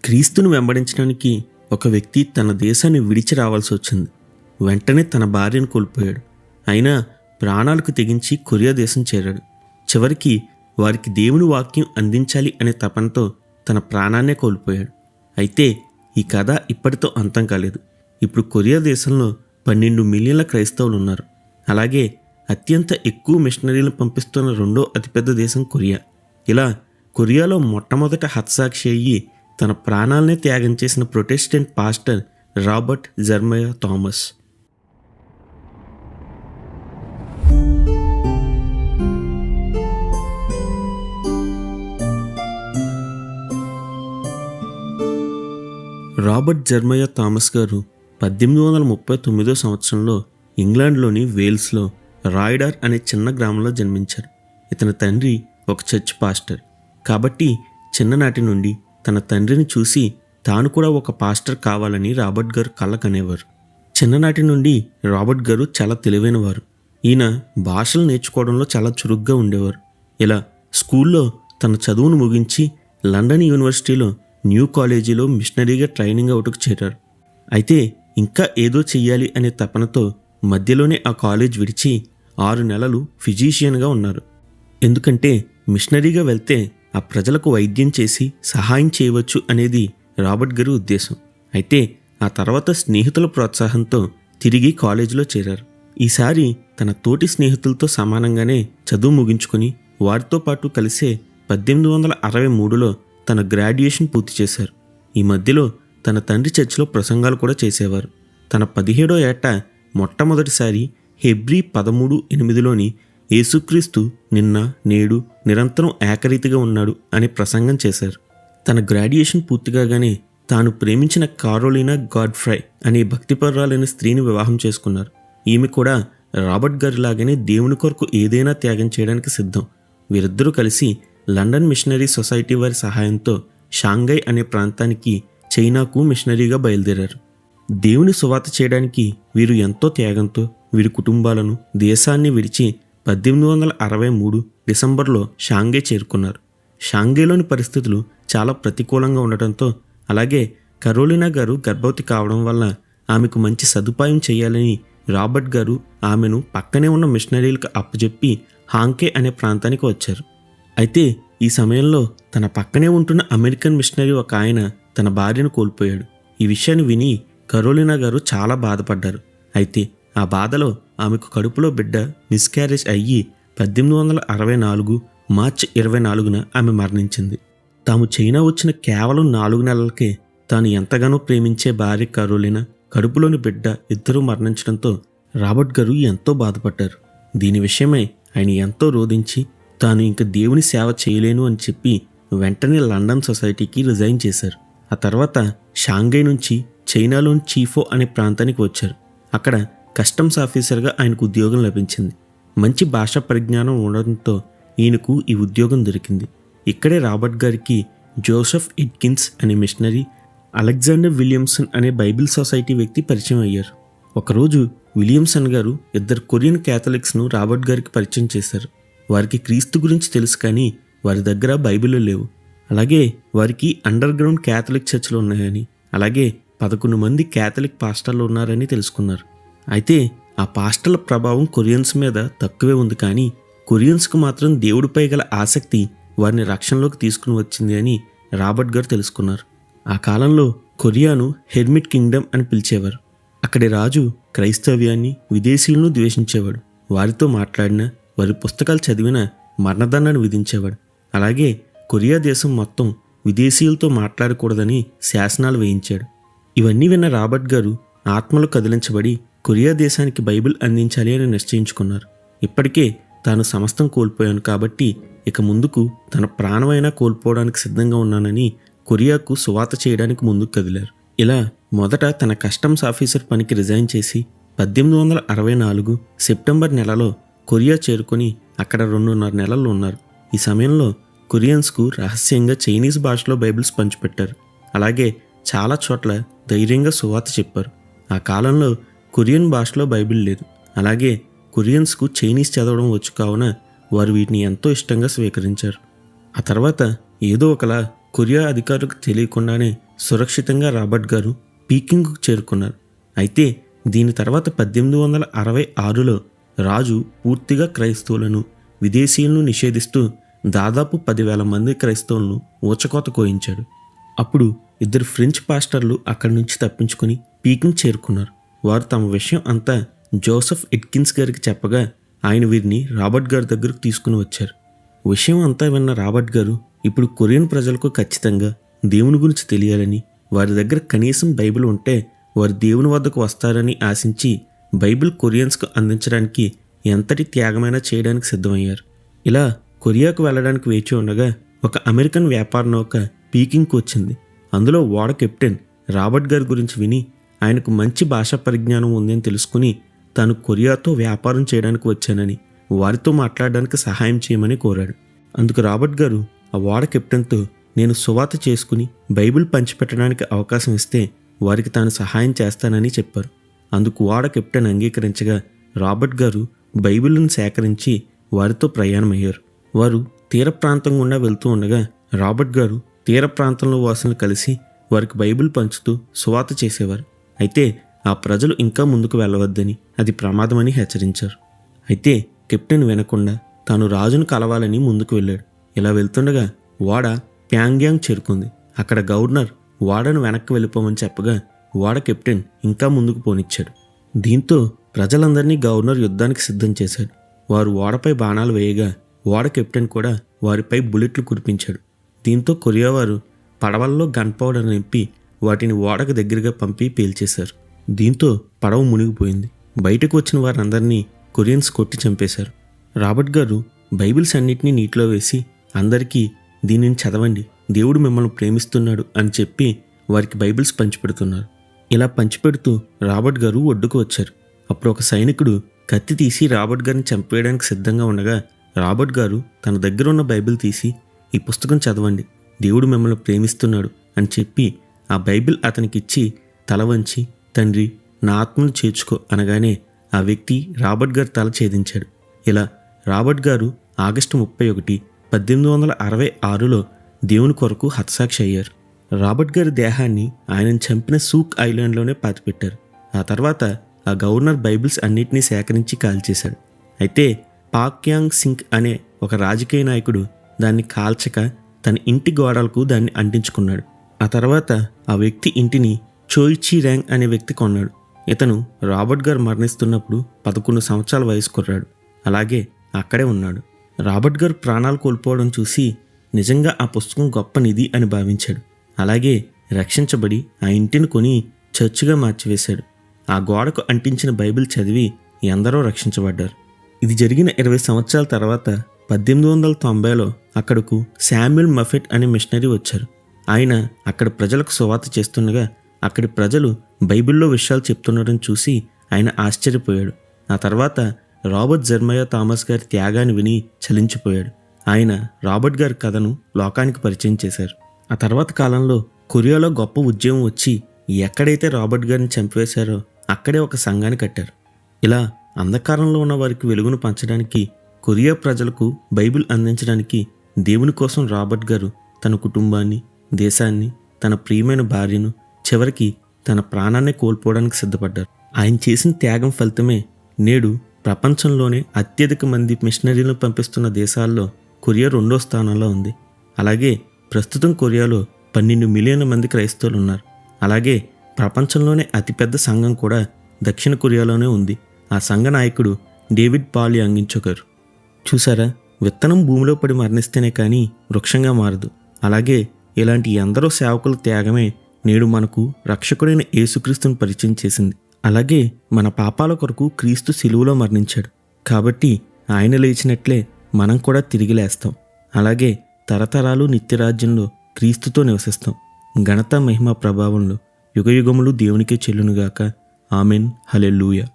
క్రీస్తును వెంబడించడానికి ఒక వ్యక్తి తన దేశాన్ని విడిచి రావాల్సి వచ్చింది. వెంటనే తన భార్యను కోల్పోయాడు. అయినా ప్రాణాలకు తెగించి కొరియా దేశం చేరాడు. చివరికి వారికి దేవుని వాక్యం అందించాలి అనే తపనతో తన ప్రాణాన్నే కోల్పోయాడు. అయితే ఈ కథ ఇప్పటితో అంతం కాలేదు. ఇప్పుడు కొరియా దేశంలో 12 మిలియన్ల క్రైస్తవులు ఉన్నారు. అలాగే అత్యంత ఎక్కువ మిషనరీలను పంపిస్తున్న రెండో అతిపెద్ద దేశం కొరియా. ఇలా కొరియాలో మొట్టమొదట హతసాక్షి అయ్యి తన ప్రాణాలనే త్యాగం చేసిన Protestant pastor Robert జెర్మయా Thomas. Robert జెర్మయా Thomas గారు 1839 సంవత్సరంలో ఇంగ్లాండ్లోని వేల్స్లో రాయిడార్ అనే చిన్న గ్రామంలో జన్మించారు. ఇతని తండ్రి ఒక చర్చ్ పాస్టర్. కాబట్టి చిన్ననాటి నుండి తన తండ్రిని చూసి తాను కూడా ఒక పాస్టర్ కావాలని రాబర్ట్ గారు కలకనేవారు. చిన్ననాటి నుండి రాబర్ట్ గారు చాలా తెలివైనవారు. ఈయన భాషలు నేర్చుకోవడంలో చాలా చురుగ్గా ఉండేవారు. ఇలా స్కూల్లో తన చదువును ముగించి లండన్ యూనివర్సిటీలో న్యూ కాలేజీలో మిషనరీగా ట్రైనింగ్ అవుట్కు చేరారు. అయితే ఇంకా ఏదో చెయ్యాలి అనే తపనతో మధ్యలోనే ఆ కాలేజ్ విడిచి 6 నెలలు ఫిజీషియన్గా ఉన్నారు. ఎందుకంటే మిషనరీగా వెళ్తే ఆ ప్రజలకు వైద్యం చేసి సహాయం చేయవచ్చు అనేది రాబర్ట్ గారి ఉద్దేశం. అయితే ఆ తర్వాత స్నేహితుల ప్రోత్సాహంతో తిరిగి కాలేజీలో చేరారు. ఈసారి తన తోటి స్నేహితులతో సమానంగానే చదువు ముగించుకొని వారితో పాటు కలిసే 1863లో తన గ్రాడ్యుయేషన్ పూర్తి చేశారు. ఈ మధ్యలో తన తండ్రి చర్చిలో ప్రసంగాలు కూడా చేసేవారు. తన 17వ ఏట మొట్టమొదటిసారి హెబ్రీ 13:8లోని యేసుక్రీస్తు నిన్న నేడు నిరంతరం ఏకరీతిగా ఉన్నాడు అనే ప్రసంగం చేశారు. తన గ్రాడ్యుయేషన్ పూర్తిగానే తాను ప్రేమించిన కారోలినా గాడ్ఫ్రై అనే భక్తిపరురాలైన స్త్రీని వివాహం చేసుకున్నారు. ఈమె కూడా రాబర్ట్ గారిలాగానే దేవుని కొరకు ఏదైనా త్యాగం చేయడానికి సిద్ధం. వీరిద్దరూ కలిసి లండన్ మిషనరీ సొసైటీ వారి సహాయంతో షాంఘై అనే ప్రాంతానికి చైనాకు మిషనరీగా బయలుదేరారు. దేవుని సువార్త చేయడానికి వీరు ఎంతో త్యాగంతో వీరి కుటుంబాలను దేశాన్ని విడిచి 1863 డిసెంబర్లో షాంఘై చేరుకున్నారు. షాంఘైలోని పరిస్థితులు చాలా ప్రతికూలంగా ఉండటంతో, అలాగే కరోలినా గారు గర్భవతి కావడం వల్ల ఆమెకు మంచి సదుపాయం చేయాలని రాబర్ట్ గారు ఆమెను పక్కనే ఉన్న మిషనరీలకు అప్పచెప్పి హాంకే అనే ప్రాంతానికి వచ్చారు. అయితే ఈ సమయంలో తన పక్కనే ఉంటున్న అమెరికన్ మిషనరీ ఒక ఆయన తన భార్యను కోల్పోయాడు. ఈ విషయాన్ని విని కరోలినా గారు చాలా బాధపడ్డారు. అయితే ఆ బాధలో ఆమెకు కడుపులో బిడ్డ మిస్క్యారేజ్ అయ్యి 1864 మార్చి 24న ఆమె మరణించింది. తాము చైనా వచ్చిన కేవలం 4 నెలలకే తాను ఎంతగానో ప్రేమించే భార్య కరోలినా, కడుపులోని బిడ్డ ఇద్దరూ మరణించడంతో రాబర్ట్ గారు ఎంతో బాధపడ్డారు. దీని విషయమై ఆయన ఎంతో రోధించి తాను ఇంక దేవుని సేవ చేయలేను అని చెప్పి వెంటనే లండన్ సొసైటీకి రిజైన్ చేశారు. ఆ తర్వాత షాంఘై నుంచి చైనాలోని చీఫో అనే ప్రాంతానికి వచ్చారు. అక్కడ కస్టమ్స్ ఆఫీసర్గా ఆయనకు ఉద్యోగం లభించింది. మంచి భాషా పరిజ్ఞానం ఉండడంతో ఈయనకు ఈ ఉద్యోగం దొరికింది. ఇక్కడే రాబర్ట్ గారికి జోసెఫ్ ఎడ్కిన్స్ అనే మిషనరీ, అలెగ్జాండర్ విలియమ్సన్ అనే బైబిల్ సొసైటీ వ్యక్తి పరిచయం అయ్యారు. ఒకరోజు విలియమ్సన్ గారు 2 కొరియన్ క్యాథలిక్స్ను రాబర్ట్ గారికి పరిచయం చేశారు. వారికి క్రీస్తు గురించి తెలుసు, కానీ వారి దగ్గర బైబిల్ లేవు. అలాగే వారికి అండర్ గ్రౌండ్ క్యాథలిక్ చర్చిలు ఉన్నాయని, అలాగే 11 మంది క్యాథలిక్ పాస్టర్లు ఉన్నారని తెలుసుకున్నారు. అయితే ఆ పాస్టర్ల ప్రభావం కొరియన్స్ మీద తక్కువే ఉంది, కానీ కొరియన్స్కు మాత్రం దేవుడిపై గల ఆసక్తి వారిని రక్షణలోకి తీసుకుని వచ్చింది అని రాబర్ట్ గారు తెలుసుకున్నారు. ఆ కాలంలో కొరియాను హెర్మిట్ కింగ్డమ్ అని పిలిచేవారు. అక్కడి రాజు క్రైస్తవ్యాన్ని, విదేశీయులను ద్వేషించేవాడు. వారితో మాట్లాడినా, వారి పుస్తకాలు చదివిన మరణదండను విధించేవాడు. అలాగే కొరియా దేశం మొత్తం విదేశీయులతో మాట్లాడకూడదని శాసనాలు వేయించాడు. ఇవన్నీ విన్న రాబర్ట్ గారు ఆత్మలు కదిలించబడి కొరియా దేశానికి బైబిల్ అందించాలి అని నిశ్చయించుకున్నారు. ఇప్పటికే తాను సమస్తం కోల్పోయాను కాబట్టి ఇక ముందుకు తన ప్రాణమైనా కోల్పోవడానికి సిద్ధంగా ఉన్నానని కొరియాకు సువార్త చేయడానికి ముందుకు కదిలారు. ఇలా మొదట తన కస్టమ్స్ ఆఫీసర్ పనికి రిజైన్ చేసి 1864 సెప్టెంబర్ నెలలో కొరియా చేరుకొని అక్కడ 2.5 నెలలు ఉన్నారు. ఈ సమయంలో కొరియన్స్కు రహస్యంగా చైనీస్ భాషలో బైబిల్స్ పంచిపెట్టారు. అలాగే చాలా చోట్ల ధైర్యంగా సువార్త చెప్పారు. ఆ కాలంలో కొరియన్ భాషలో బైబిల్ లేదు. అలాగే కొరియన్స్కు చైనీస్ చదవడం వచ్చు కావున వారు వీటిని ఎంతో ఇష్టంగా స్వీకరించారు. ఆ తర్వాత ఏదో ఒకలా కొరియా అధికారులకు తెలియకుండానే సురక్షితంగా రాబర్ట్ గారు పీకింగ్కు చేరుకున్నారు. అయితే దీని తర్వాత 1866లో రాజు పూర్తిగా క్రైస్తవులను, విదేశీయులను నిషేధిస్తూ దాదాపు 10,000 మంది క్రైస్తవులను ఊచకోత కోయించాడు. అప్పుడు 2 ఫ్రెంచ్ పాస్టర్లు అక్కడి నుంచి తప్పించుకొని పీకింగ్ చేరుకున్నారు. వారు తమ విషయం అంతా జోసెఫ్ ఎట్కిన్స్ గారికి చెప్పగా ఆయన వీరిని రాబర్ట్ గారి దగ్గరకు తీసుకుని వచ్చారు. విషయం అంతా విన్న రాబర్ట్ గారు ఇప్పుడు కొరియన్ ప్రజలకు ఖచ్చితంగా దేవుని గురించి తెలియాలని, వారి దగ్గర కనీసం బైబిల్ ఉంటే వారు దేవుని వద్దకు వస్తారని ఆశించి బైబిల్ కొరియన్స్కు అందించడానికి ఎంతటి త్యాగమైనా చేయడానికి సిద్ధమయ్యారు. ఇలా కొరియాకు వెళ్ళడానికి వేచి ఉండగా ఒక అమెరికన్ వ్యాపార నౌక పీకింగ్కు వచ్చింది. అందులో ఓడ కెప్టెన్ రాబర్ట్ గారి గురించి విని ఆయనకు మంచి భాషా పరిజ్ఞానం ఉందని తెలుసుకుని తాను కొరియాతో వ్యాపారం చేయడానికి వచ్చానని, వారితో మాట్లాడడానికి సహాయం చేయమని కోరాడు. అందుకు రాబర్ట్ గారు ఆ ఓడ కెప్టెన్తో నేను సువార్త చేసుకుని బైబిల్ పంచిపెట్టడానికి అవకాశం ఇస్తే వారికి తాను సహాయం చేస్తానని చెప్పారు. అందుకు ఓడ కెప్టెన్ అంగీకరించగా రాబర్ట్ గారు బైబిల్ను సేకరించి వారితో ప్రయాణమయ్యారు. వారు తీర ప్రాంతం గుండా వెళ్తూ ఉండగా రాబర్ట్ గారు తీర ప్రాంతంలో వాసులను కలిసి వారికి బైబిల్ పంచుతూ సువార్త చేసేవారు. అయితే ఆ ప్రజలు ఇంకా ముందుకు వెళ్ళవద్దని, అది ప్రమాదమని హెచ్చరించారు. అయితే కెప్టెన్ వినకుండా తాను రాజును కలవాలని ముందుకు వెళ్ళాడు. ఇలా వెళ్తుండగా ఓడ ప్యాంగ్యాంగ్ చేరుకుంది. అక్కడ గవర్నర్ ఓడను వెనక్కి వెళ్ళిపోమని చెప్పగా ఓడ కెప్టెన్ ఇంకా ముందుకు పోనిచ్చాడు. దీంతో ప్రజలందరినీ గవర్నర్ యుద్ధానికి సిద్ధం చేశాడు. వారు ఓడపై బాణాలు వేయగా ఓడ కెప్టెన్ కూడా వారిపై బుల్లెట్లు కురిపించాడు. దీంతో కొరియా వారు పడవల్లో గన్ పౌడర్ నింపి వాటిని ఓడకు దగ్గరగా పంపి పేల్చేశారు. దీంతో పడవ మునిగిపోయింది. బయటకు వచ్చిన వారందరినీ కొరియన్స్ కొట్టి చంపేశారు. రాబర్ట్ గారు బైబిల్స్ అన్నిటినీ నీటిలో వేసి అందరికీ దీనిని చదవండి, దేవుడు మిమ్మల్ని ప్రేమిస్తున్నాడు అని చెప్పి వారికి బైబిల్స్ పంచిపెడుతున్నారు. ఇలా పంచిపెడుతూ రాబర్ట్ గారు ఒడ్డుకు వచ్చారు. అప్పుడు ఒక సైనికుడు కత్తి తీసి రాబర్ట్ గారిని చంపేయడానికి సిద్ధంగా ఉండగా రాబర్ట్ గారు తన దగ్గర ఉన్న బైబిల్ తీసి ఈ పుస్తకం చదవండి, దేవుడు మిమ్మల్ని ప్రేమిస్తున్నాడు అని చెప్పి ఆ బైబిల్ అతనికిచ్చి తల వంచి తండ్రి నా ఆత్మను చేర్చుకో అనగానే ఆ వ్యక్తి రాబర్ట్ గారి తల ఛేదించాడు. ఇలా రాబర్ట్ గారు ఆగస్టు 31, 1866లో దేవుని కొరకు హతసాక్షి అయ్యారు. రాబర్ట్ గారి దేహాన్ని ఆయనను చంపిన సూక్ ఐలాండ్లోనే పాతిపెట్టారు. ఆ తర్వాత ఆ గవర్నర్ బైబిల్స్ అన్నిటినీ సేకరించి కాల్చేశాడు. అయితే పాక్యాంగ్ సింగ్ అనే ఒక రాజకీయ నాయకుడు దాన్ని కాల్చక తన ఇంటి గోడలకు దాన్ని అంటించుకున్నాడు. ఆ తర్వాత ఆ వ్యక్తి ఇంటిని చోయిచి ర్యాంగ్ అనే వ్యక్తి కొన్నాడు. ఇతను రాబర్ట్ గారు మరణిస్తున్నప్పుడు 11 సంవత్సరాల వయసు కుర్రాడు. అలాగే అక్కడే ఉన్నాడు. రాబర్ట్ గారు ప్రాణాలు కోల్పోవడం చూసి నిజంగా ఆ పుస్తకం గొప్ప నిధి అని భావించాడు. అలాగే రక్షించబడి ఆ ఇంటిని కొని చర్చిగా మార్చివేశాడు. ఆ గోడకు అంటించిన బైబిల్ చదివి ఎందరో రక్షించబడ్డారు. ఇది జరిగిన 20 సంవత్సరాల తర్వాత 1890లో అక్కడకు శామ్యుల్ మఫెట్ అనే మిషనరీ వచ్చారు. ఆయన అక్కడ ప్రజలకు సువార్త చేస్తుండగా అక్కడి ప్రజలు బైబిల్లో విషయాలు చెప్తుండడం చూసి ఆయన ఆశ్చర్యపోయాడు. ఆ తర్వాత రాబర్ట్ జెర్మయా థామస్ గారి త్యాగాన్ని విని చలించిపోయాడు. ఆయన రాబర్ట్ గారి కథను లోకానికి పరిచయం చేశారు. ఆ తర్వాత కాలంలో కొరియాలో గొప్ప ఉద్యమం వచ్చి ఎక్కడైతే రాబర్ట్ గారిని చంపివేశారో అక్కడే ఒక సంఘాన్ని కట్టారు. ఇలా అంధకారంలో ఉన్న వారికి వెలుగును పంచడానికి, కొరియా ప్రజలకు బైబిల్ అందించడానికి దేవుని కోసం రాబర్ట్ గారు తన కుటుంబాన్ని, దేశాన్ని, తన ప్రియమైన భార్యను, చివరికి తన ప్రాణాన్ని కోల్పోవడానికి సిద్ధపడ్డారు. ఆయన చేసిన త్యాగం ఫలితమే నేడు ప్రపంచంలోనే అత్యధిక మంది మిషనరీలను పంపిస్తున్న దేశాల్లో కొరియా 2వ స్థానంలో ఉంది. అలాగే ప్రస్తుతం కొరియాలో 12 మిలియన్ల మంది క్రైస్తవులు ఉన్నారు. అలాగే ప్రపంచంలోనే అతిపెద్ద సంఘం కూడా దక్షిణ కొరియాలోనే ఉంది. ఆ సంఘ నాయకుడు డేవిడ్ పాల్ యాంగించో గారు. చూసారా, విత్తనం భూమిలో పడి మరణిస్తేనే కానీ వృక్షంగా మారదు. అలాగే ఇలాంటి ఎందరో సేవకుల త్యాగమే నేడు మనకు రక్షకుడైన యేసుక్రీస్తును పరిచయం చేసింది. అలాగే మన పాపాల కొరకు క్రీస్తు సిలువలో మరణించాడు. కాబట్టి ఆయన లేచినట్లే మనం కూడా తిరిగి లేస్తాం. అలాగే తరతరాలు నిత్యరాజ్యంలో క్రీస్తుతో నివసిస్తాం. ఘనత, మహిమ, ప్రభావంలో యుగయుగములు దేవునికే చెల్లునుగాక. ఆమెన్. హల్లెలూయా.